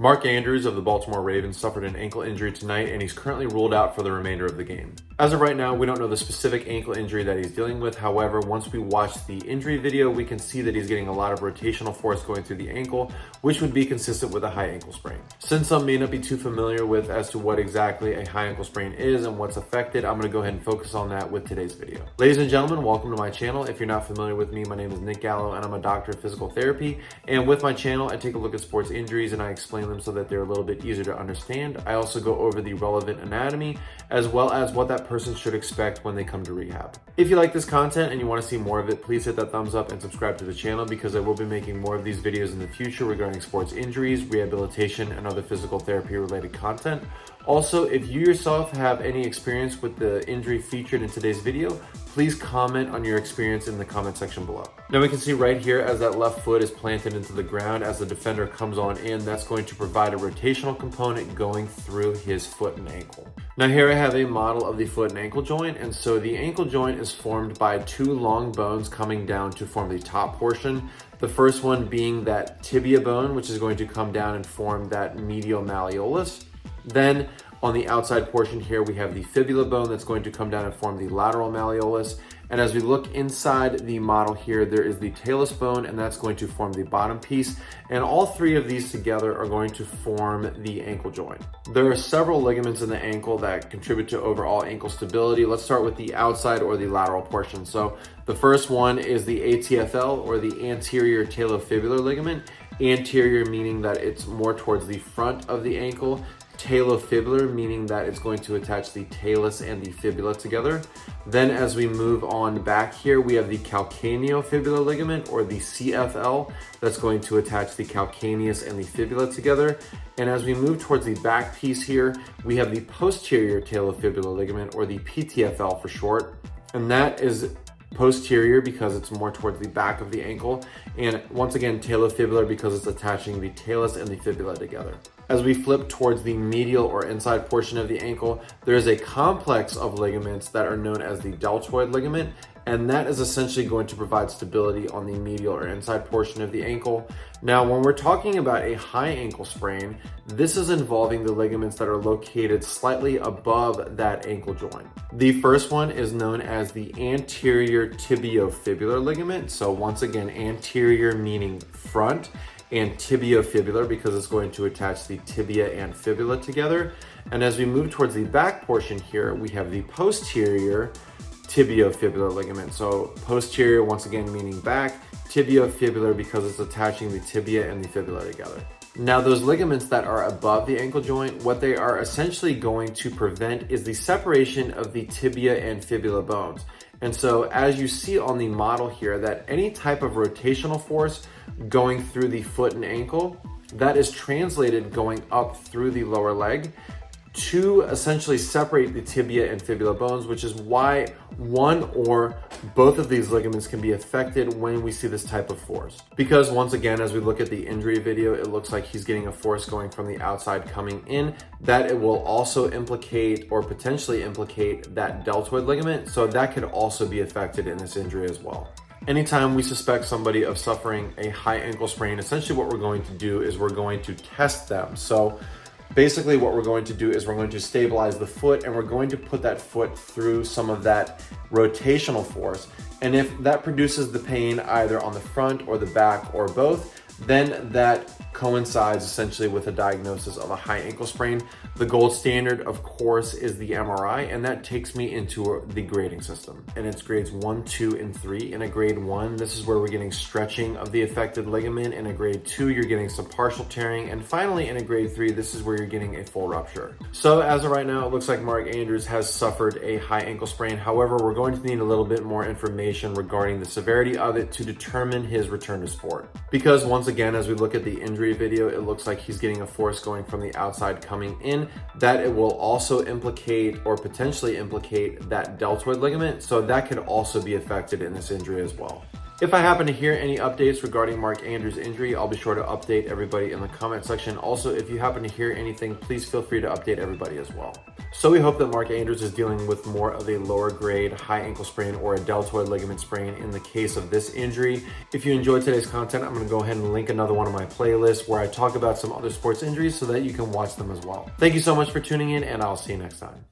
Mark Andrews of the Baltimore Ravens suffered an ankle injury tonight, and he's currently ruled out for the remainder of the game. As of right now, we don't know the specific ankle injury that he's dealing with. However, once we watch the injury video, we can see that he's getting a lot of rotational force going through the ankle, which would be consistent with a high ankle sprain. Since some may not be too familiar with as to what exactly a high ankle sprain is and what's affected, I'm going to go ahead and focus on that with today's video. Ladies and gentlemen, welcome to my channel. If you're not familiar with me, my name is Nick Gallo, and I'm a doctor of physical therapy. And with my channel, I take a look at sports injuries and I explain them so that they're a little bit easier to understand. I also go over the relevant anatomy as well as what that person should expect when they come to rehab. If you like this content and you want to see more of it, please hit that thumbs up and subscribe to the channel, because I will be making more of these videos in the future regarding sports injuries, rehabilitation, and other physical therapy related content. Also, if you yourself have any experience with the injury featured in today's video, please comment on your experience in the comment section below. Now we can see right here as that left foot is planted into the ground as the defender comes on in, that's going to provide a rotational component going through his foot and ankle. Now here I have a model of the foot and ankle joint, and so the ankle joint is formed by two long bones coming down to form the top portion. The first one being that tibia bone, which is going to come down and form that medial malleolus. Then on the outside portion here, we have the fibula bone that's going to come down and form the lateral malleolus. And as we look inside the model here, there is the talus bone, and that's going to form the bottom piece. And all three of these together are going to form the ankle joint. There are several ligaments in the ankle that contribute to overall ankle stability. Let's start with the outside or the lateral portion. So the first one is the ATFL, or the anterior talofibular ligament. Anterior meaning that it's more towards the front of the ankle. Talofibular, meaning that it's going to attach the talus and the fibula together. Then as we move on back here, we have the calcaneofibular ligament, or the CFL, that's going to attach the calcaneus and the fibula together. And as we move towards the back piece here, we have the posterior talofibular ligament, or the PTFL for short. And that is posterior because it's more towards the back of the ankle, and once again talofibular because it's attaching the talus and the fibula together. As we flip towards the medial or inside portion of the ankle, there is a complex of ligaments that are known as the deltoid ligament, and that is essentially going to provide stability on the medial or inside portion of the ankle. Now, when we're talking about a high ankle sprain, this is involving the ligaments that are located slightly above that ankle joint. The first one is known as the anterior tibiofibular ligament. So once again, anterior meaning front, and tibiofibular because it's going to attach the tibia and fibula together. And as we move towards the back portion here, we have the posterior tibiofibular ligament. So posterior, once again, meaning back, tibiofibular because it's attaching the tibia and the fibula together. Now, those ligaments that are above the ankle joint, what they are essentially going to prevent is the separation of the tibia and fibula bones. And so as you see on the model here, that any type of rotational force going through the foot and ankle, that is translated going up through the lower leg to essentially separate the tibia and fibula bones, which is why one or both of these ligaments can be affected when we see this type of force. Because once again, as we look at the injury video, it looks like he's getting a force going from the outside coming in, that it will also implicate or potentially implicate that deltoid ligament. So that could also be affected in this injury as well. Anytime we suspect somebody of suffering a high ankle sprain, essentially what we're going to do is we're going to test them. So basically what we're going to do is we're going to stabilize the foot, and we're going to put that foot through some of that rotational force. And if that produces the pain either on the front or the back or both, then that coincides essentially with a diagnosis of a high ankle sprain. The gold standard, of course, is the MRI, and that takes me into the grading system. And it's grades 1, 2, and 3. In a grade 1, this is where we're getting stretching of the affected ligament. In a grade 2, you're getting some partial tearing. And finally, in a grade 3, this is where you're getting a full rupture. So as of right now, it looks like Mark Andrews has suffered a high ankle sprain. However, we're going to need a little bit more information regarding the severity of it to determine his return to sport. Because once again, as we look at the injury video, it looks like he's getting a force going from the outside coming in, that it will also implicate or potentially implicate that deltoid ligament. So that could also be affected in this injury as well. If I happen to hear any updates regarding Mark Andrews' injury, I'll be sure to update everybody in the comment section. Also, if you happen to hear anything, please feel free to update everybody as well. So we hope that Mark Andrews is dealing with more of a lower grade high ankle sprain or a deltoid ligament sprain in the case of this injury. If you enjoyed today's content, I'm going to go ahead and link another one of my playlists where I talk about some other sports injuries so that you can watch them as well. Thank you so much for tuning in, and I'll see you next time.